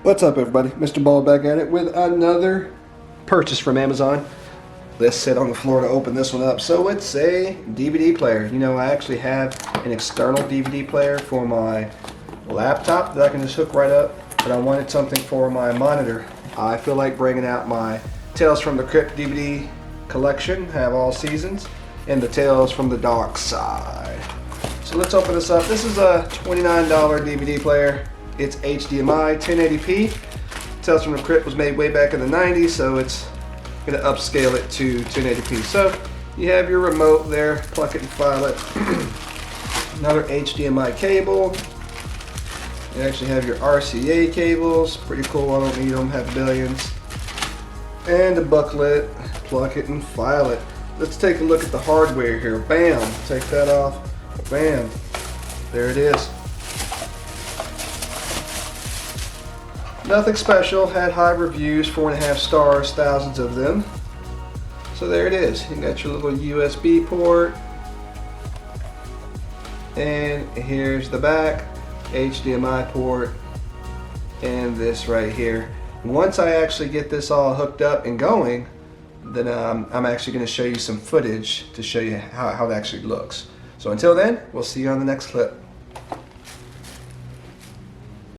What's up, everybody? Mr. Ball back at it with another purchase from Amazon. Let's sit on the floor to open this one up. So it's a DVD player. You know, I actually have an external DVD player for my laptop that I can just hook right up, but I wanted something for my monitor. I feel like bringing out my Tales from the Crypt DVD collection, have all seasons, and the Tales from the Dark Side. So let's open this up. This is a $29 DVD player. It's HDMI 1080p. Tales from the Crypt was made way back in the 90s, so it's going to upscale it to 1080p. So you have your remote there, plug it and file it. Another HDMI cable. You actually have your RCA cables, pretty cool. I don't need them, have billions. And a booklet, plug it and file it. Let's take a look at the hardware here. Bam, take that off. Bam, there it is. Nothing special, had high reviews, 4.5 stars, thousands of them. So there it is. You got your little USB port. And here's the back, HDMI port, and this right here. Once I actually get this all hooked up and going, then I'm actually going to show you some footage to show you how it actually looks. So until then, we'll see you on the next clip.